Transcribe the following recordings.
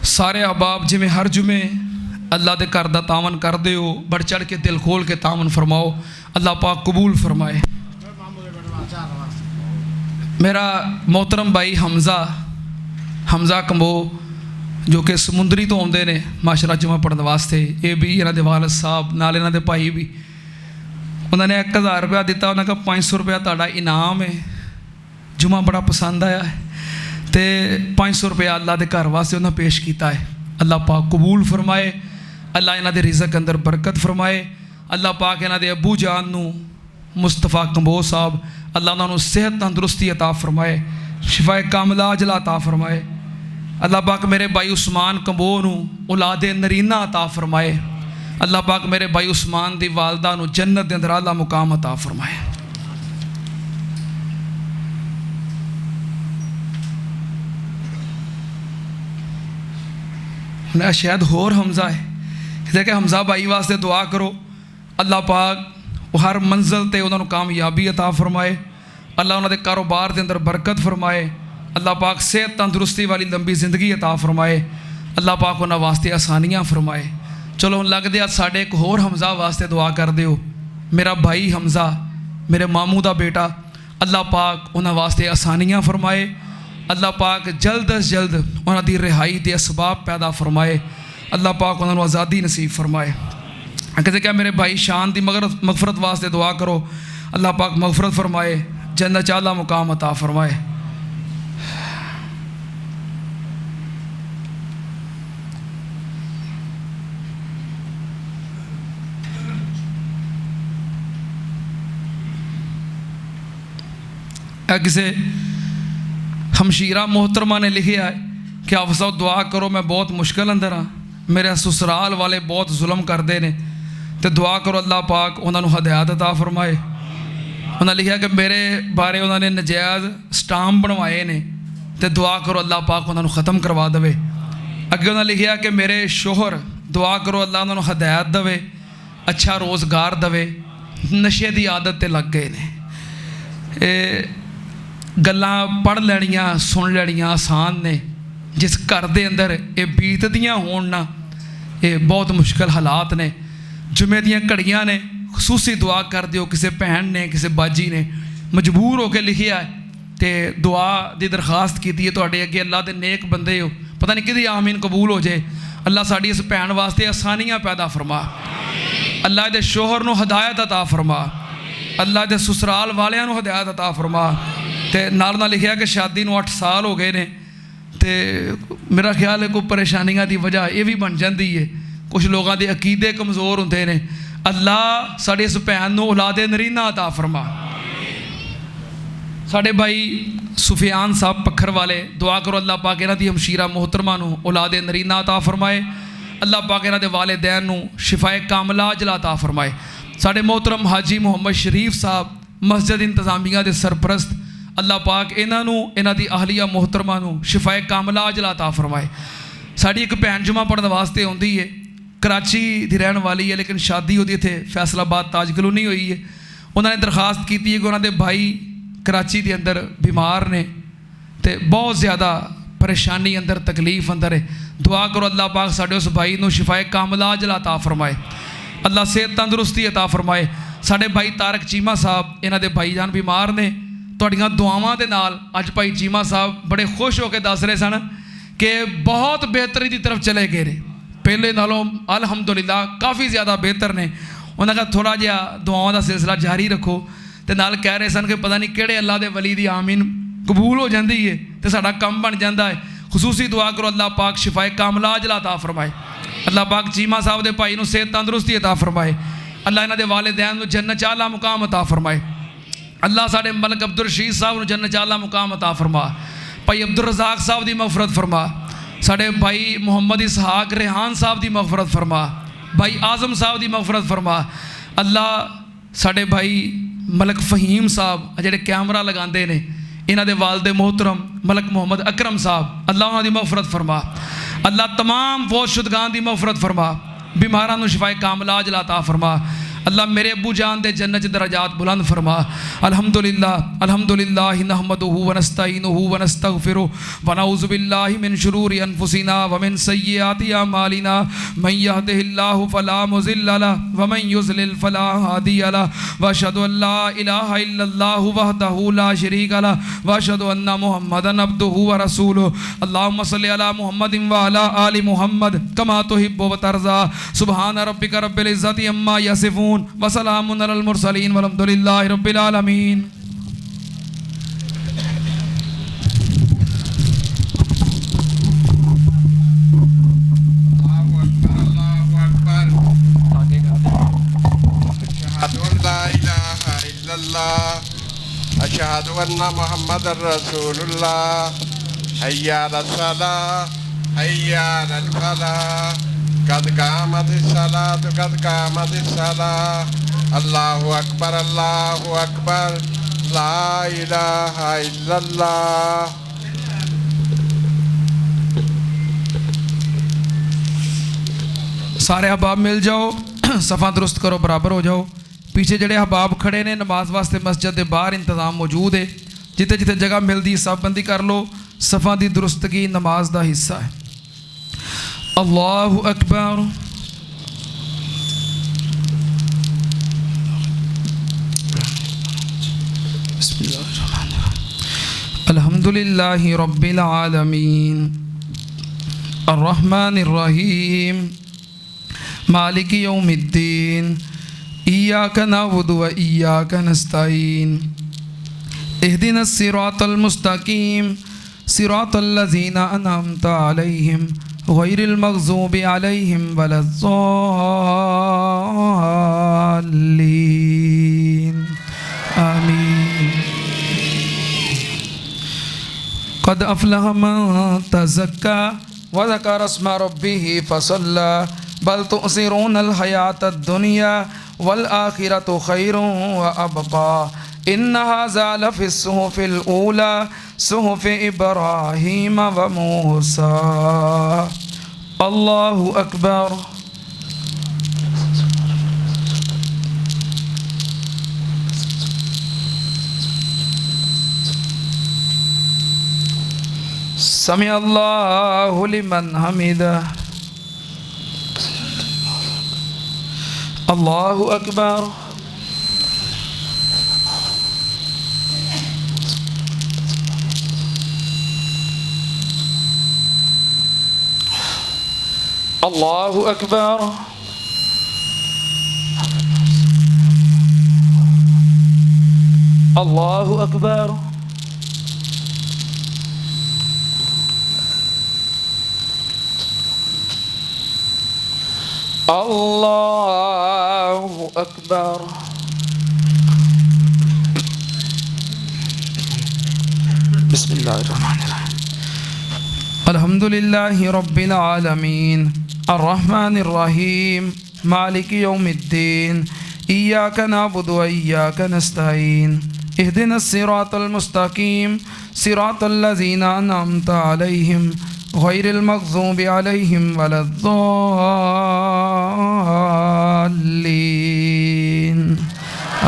सारे अहबाब जिमें हर जुमे अल्लाह के घर का तावन करते हो, बढ़ चढ़ के दिल खोल के तावन फरमाओ, अल्लाह पाक कबूल फरमाए। मेरा मोहतरम भाई हमज़ा कंबो जो कि समुंदरी तो आते ने माशरा जुमा पढ़ने वास्ते, ये भी इन्हों के वालद साहब नाल इन्हों के भाई भी, उन्होंने 1000 रुपया दिता, उन्होंने कहा 500 रुपया तुहाडा इनाम है, जुमा बड़ा पसंद आया है, तो 500 रुपया अल्लाह के घर वास्ते उन्हें पेश किया है। अल्लाह पाक कबूल फरमाए, अल्लाह इन्हां दे रिज़क अंदर बरकत फरमाए, अल्लाह पाक इन्हां दे अबू जान नू मुस्तफा कंबो साहब अल्लाह उन्होंने सेहत तंदुरुस्ती अता फरमाए, शिफाए कामिला अजला अता फरमाए। अल्लाह पाक मेरे भाई उस्मान कंबो नू औलादे नरीना अता फरमाए, अल्लाह पाक मेरे भाई उस्मान दी वालदा नू जन्नत दे अंदर आला मुकाम अता फरमाए। शायद होर हमज़ा है, लेकिन हमज़ा भाई वास्ते दुआ करो, अल्लाह पाक हर मंजिल ते उन्होंने कामयाबी अता फरमाए, अल्लाह उन्होंने कारोबार के अंदर बरकत फरमाए, अल्लाह पाक सेहत तंदुरुस्ती वाली लंबी जिंदगी अता फरमाए, अल्लाह पाक उन्होंने वास्ते आसानियाँ फरमाए। चलो हम लगते आज साढ़े एक होर हमज़ा वास्ते दुआ कर दो, मेरा भाई हमज़ा मेरे मामू का बेटा, अल्लाह पाक उन्होंने वास्ते आसानियाँ फरमाए, अल्लाह पाक जल्द अज जल्द उन्होंने रिहाई के असबाब पैदा फरमाए, अल्लाह पाक उन्होंने आज़ादी नसीब फरमाए। कहते क्या मेरे भाई शान की मगफरत वास्ते दुआ करो, अल्लाह पाक मगफरत फरमाए, जन्नत च आला मुकाम अता फरमाए। किसे हमशीरा मोहतरमा ने लिखा है कि आप सब दुआ करो, मैं बहुत मुश्किल अंदर हाँ, मेरे ससुराल वाले बहुत जुल्म करते हैं, तो दुआ करो अल्लाह पाक उन्होंने हदायत अता फरमाए। उन्होंने लिखा कि मेरे बारे उन्होंने नजायज़ स्टाम्प बनवाए ने, तो दुआ करो अल्लाह पाक उन्होंने ख़त्म करवा दे। अगे उन्होंने लिखा कि मेरे शोहर दुआ करो अल्लाह उन्होंने हदायत दे, अच्छा रोज़गार दे, नशे की आदत ते लग गए ने। गल्लां पढ़ लैनियां सुन लैनियां आसान ने, जिस घर के अंदर ये बीतदियाँ होण ना, ये बहुत मुश्किल हालात ने। जुमे दियां घड़ियां ने, खसूसी दुआ कर दिओ, किसी भैन ने किसी बाजी ने मजबूर होकर लिखिया है, तो दुआ की दरखास्त की है तुहाडे अगे, अल्लाह के नेक बंदे हो, पता नहीं कि आमीन कबूल हो जाए। अल्लाह साड़ी इस भैन वास्ते आसानियाँ पैदा फरमा, अल्लाह के शोहर नूं हदायत अता फरमा, अल्लाह के ससुराल वालियां नूं हदायत अता फरमा। तो नाल लिखा कि शादी नूं 8 साल हो गए ने, तो मेरा ख्याल है कोई परेशानियां की वजह ये भी बन जाती है, कुछ लोगों के अकीदे कमज़ोर होंदे ने। अल्लाह साड़ी इस भैन नूं औलादे नरीना अता फरमा। साढ़े भाई सुफियान साहब पत्थर वाले दुआ करो अल्लाह पाक इन्हां दी हमशीरा मोहतरमा नूं औलादे नरीना अता फरमाए, अल्लाह पाक इन्हां दे वालिदैन नूं शिफाए कामिला अजला अता फरमाए। साढ़े मोहतरम हाजी मुहम्मद शरीफ साहब मस्जिद इंतजामिया के सरपरस्त, अल्लाह पाक इन्हां दी अहलिया मोहतरमा नूं शिफाए कामिला अजला अता फरमाए। साड़ी एक भैन जुमा पढ़ने वास्ते आउंदी है, कराची की रहने वाली है, लेकिन शादी उहदी इत्थे फैसलाबाद ताज कलोनी हुई है। उन्होंने दरखास्त की है कि उन्होंने भाई कराची के अंदर बीमार ने, तो बहुत ज़्यादा परेशानी अंदर तकलीफ अंदर है। दुआ करो अल्लाह पाक साढ़े उस भाई नूं शिफाए कामिला अजला अता फरमाए, अल्लाह सेहत तंदुरुस्ती अता फरमाए। साढ़े भाई तारक चीमा साहब इन्हां दे भाईजान बीमार ने, तुहाड़ियां दुआवां दे नाल अज भाई चीमा साहब बड़े खुश होकर दस रहे सन कि बहुत बेहतरी की तरफ चले गए ने, पहले नालों अल्हम्दुलिल्लाह काफ़ी ज़्यादा बेहतर ने। उन्होंने कहा थोड़ा जिहा दुआवां का सिलसिला जारी रखो, तो नाल कह रहे सन कि पता नहीं किहड़े अल्लाह के वली दी आमीन कबूल हो जाती है तो साडा कम बन जाता है। खसूसी दुआ करो अल्लाह पाक शिफाए कामिला अजला अता फरमाए, अल्लाह पाक चीमा साहब के भाई नूं सेहत तंदुरुस्ती अता फरमाए, अल्लाह इन्हां दे वालिदैन नूं जन्नत च आला मुकाम अता फरमाए। अल्लाह साढ़े मलक अब्दुल रशीद साहब नूं जन्नत च आला मुकाम अता फरमा, भाई अब्दुल रज़ाक साहब की मगफरत फरमा, साढ़े भाई मुहम्मद इसहाक रेहान साहब की मगफरत फरमा, भाई आज़म साहब की मगफरत फरमा। अल्लाह साढ़े भाई मलक फ़हीम साहब जिहड़े कैमरा लगाते हैं, इन्हां दे वालिद मोहतरम मलक मुहम्मद अकरम साहब, अल्लाह उन्हां दी मगफरत फरमा, अल्लाह तमाम फौज शुदगान की मगफरत फरमा, बीमारां नूं शिफाए कामिला अजला अता फरमा। अल्लाह मेरे अबू जान दे जन्नत च दरजात बुलंद फरमा। अल्हम्दुलिल्लाह अल्हम्दुलिल्लाह नहमदुहु व नस्तईनुहु व नस्तगफिरुहु व नऊज़ु बिल्लाहि मिन शुरूरि अनफुसिना व मिन सय्यिआति अमालिना मन यहदिहिल्लाहु फला मुज़िल्ल लहु व मन युज़लिल फला हादिय लहु व अशहदु अल्ला इलाहा इल्लल्लाहु वहदहु ला शरीका लहु व अशहदु अन्ना मुहम्मदन अब्दुहु व रसूलुहु। अल्लाहुम्मा सल्लि अला मुहम्मदिन व अला आलि मुहम्मद कमा तुहिब्बु व तर्ज़ा। सुब्हान रब्बिका रब्बिल इज़्ज़ति अम्मा यसिफून व सलामुन अलल मुरसलीन वल्हम्दुलिल्लाहि रब्बिल आलमीन। अशहदु अन्ना मुहम्मदर रसूलुल्लाह। हय्या अलस सलाह हय्या अलल फलाह कद कामतिस सलातु कद कामतिस सलाह। अल्लाहु अकबर ला इलाहा इल्लल्लाह। सारे अहबाब मिल जाओ, सफ़ा दुरुस्त करो, बराबर हो जाओ। पीछे जड़े अहबाब खड़े ने नमाज वास्ते मस्जिद के बाहर इंतजाम मौजूद है, जिते जिते जगह मिलती सबबंदी कर लो। सफ़ा की दुरुस्तगी नमाज का हिस्सा है। अल्लाहु अकबर। अल्हम्दुलिल्लाहि रब्बिल आलमीन अर्रहमानिर रहीम मालिकि यौमिद्दीन इय्याका नअबुदु व इय्याका नस्तईन इहदिनस सिरातल मुस्तकीम सिरातल लज़ीना अनअमता अलैहिम गैरिल मग़ज़ूबि अलैहिम वलद्दॉल्लीन आमीन। क़द अफ़लह मन तज़क्का व ज़करा अस्म रब्बिही फ़सल्ला बल तुअसिरूनल हयातद दुनिया वल आखिरतु खैरुन व अबक़ा इन्न हाज़ा लफ़िस सुहुफ़िल ऊला सुहुफ़ि इब्राहीम व मूसा। अल्लाहु अकबर। समी अल्लाहु लिमन हमिदा। अल्लाहु अकबर। अल्लाहु अकबर। अल्लाहु अकबर। अल्लाहु अकबर। बिस्मिल्लाहिर्रहमानिर्रहीम अल्हम्दुलिल्लाहि रब्बिल आलमीन अर्रहमानिर रहीम मालिकि यौमिद्दीन इय्याका नअबुदु व इय्याका नस्तईन इहदिनस सिरातल मुस्तकीम सिरातल लज़ीना अनअमता अलैहिम गैरिल मग़ज़ूबि अलैहिम वलद्दॉल्लीन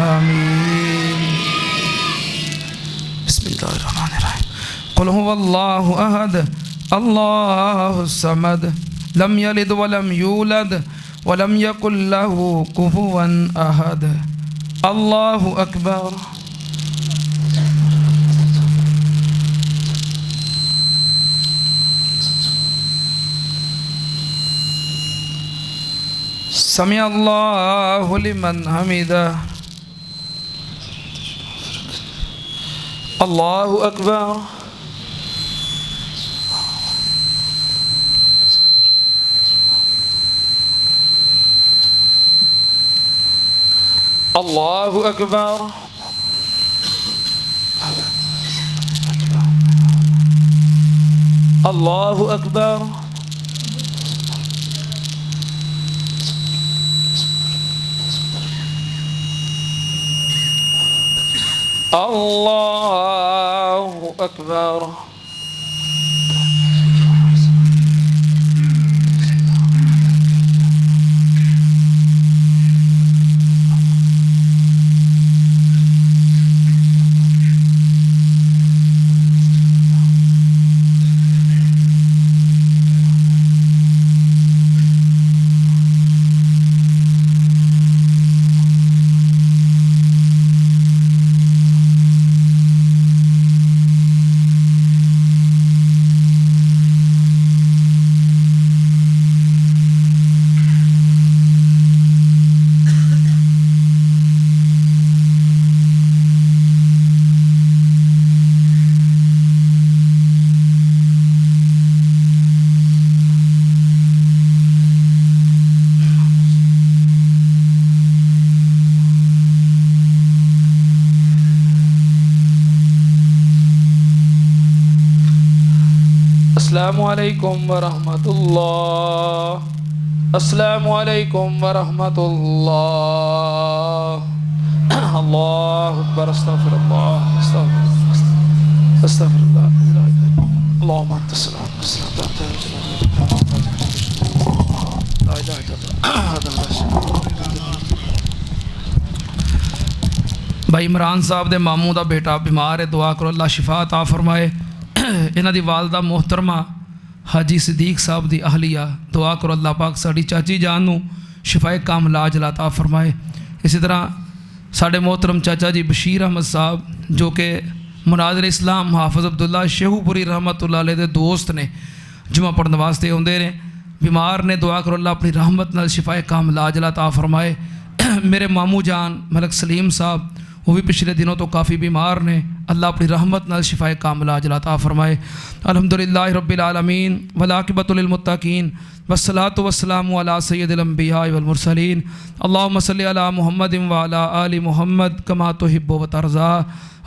आमीन। बिस्मिल्लाहिर्रहमानिर्रहीम क़ुल हुवल्लाहु अहद अल्लाहुस समद लम यलिद वलम यूलद वलम यकुल लहू कुफुवन अहद। अल्लाहु अकबर। समी अल्लाहु लिमन हमिदा। अल्लाहु अकबर। अल्लाहु अकबर। अल्लाहु अकबर। अल्लाहु अकबर। अस्सलामुअलैकुम वरहमतुल्लाह, अस्सलामुअलैकुम वरहमतुल्लाह। अल्लाहु अकबर, अस्तगफिरुल्लाह, अस्तगफिरुल्लाह, अल्लाहुम्मा अंता सलाम, ला इलाहा इल्लल्लाह। भाई इमरान साहब दे मामू दा बेटा बीमार है, दुआ करो अल्लाह शिफा अता फरमाए। इन्हां दी वालदा मोहतरमा हाजी सिद्दीक साहब दी अहलिया, दुआ करो अल्लाह पाक साड़ी चाची जान नूं शिफाए कामला अजला अता फरमाए। इसी तरह साढ़े मोहतरम चाचा जी बशीर अहमद साहब जो कि मुनाज़िर इस्लाम हाफिज़ अब्दुल्ला शेहूपुरी रहमतुल्लाह अलैह दे दोस्त ने, जुमा पढ़ने वास्ते आउंदे ने, बीमार ने, दुआ करो अल्लाह अपनी रहमत नाल शिफाए कामला अजला अता फरमाए। मेरे मामू जान मलक सलीम साहब वो भी पिछले दिनों तो काफ़ी बीमार ने, अल्लाह अपनी रहमत नाल शिफाए कामला अजला अता फरमाए। अल्हम्दुलिल्लाहि रब्बिल आलमीन वल आक़िबतु लिल मुत्तक़ीन वस्सलातु वस्सलामु अला सय्यिदिल अंबिया वल मुरसलीन। अल्लाहुम्मा सल्लि अला मुहम्मदिन व अला आलि मुहम्मद कमा तुहिब्बु व तर्ज़ा।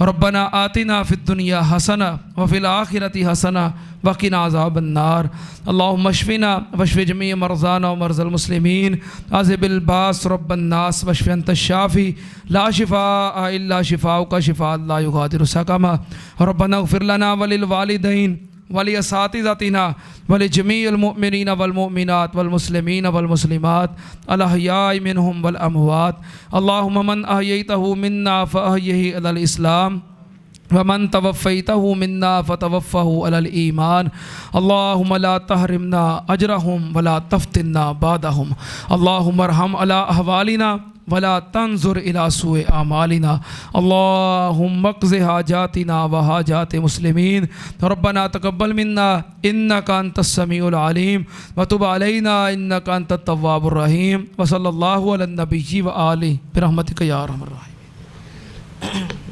रब्बना आतिना फ़िद दुनिया हसना व फ़िल आखिरति हसना व क़िना अज़ाबन नार। अल्लाहुम्मा अश्फ़िना वश्फ़ि जमी मरज़ाना व मरज़ल मुस्लिमीन। अज़हिबिल बास रब्बन नास वश्फ़ि अंत शाफ़ी ला शिफ़ाअ इल्ला शिफ़ाउका शिफ़ाअ ला युग़ादिरु सकमा। रब्बना इग़फ़िर लना व लिल वालिदैन वली असातिज़ातिना वली जमीअल मुमिनीना वल मुमिनात वल मुस्लिमीना वल मुस्लिमात अल अहयाइ मिनहुम वल अमवात। अल्लाहुम्मा मन अहयैतहु मिन्ना फ़अहयिही अलल इस्लाम वमन तवफ़्फ़ैतहु मिन्ना फ़तवफ़्फ़हु अलल ईमान। अल्लाहुम्मा ला तहरिमना अजरहुम वला तफ्तिन्ना बादहुम। अल्लाहुम्मा अरहम अला अहवालिना वला तंजुर इला सुए आमालिना। अल्लाहुम्मा क़ज़ि हाजातिना व हाजात मुस्लिमीन। रब्बना तक़ब्बल मिन्ना इन्नका अंतस समीउल अलीम व तुब अलैना इन्नका अंतत तव्वाबुर रहीम। व सल्लल्लाहु अला नबिय्यि व आलिहि बिरहमतिका या अरहमर राहिमीन।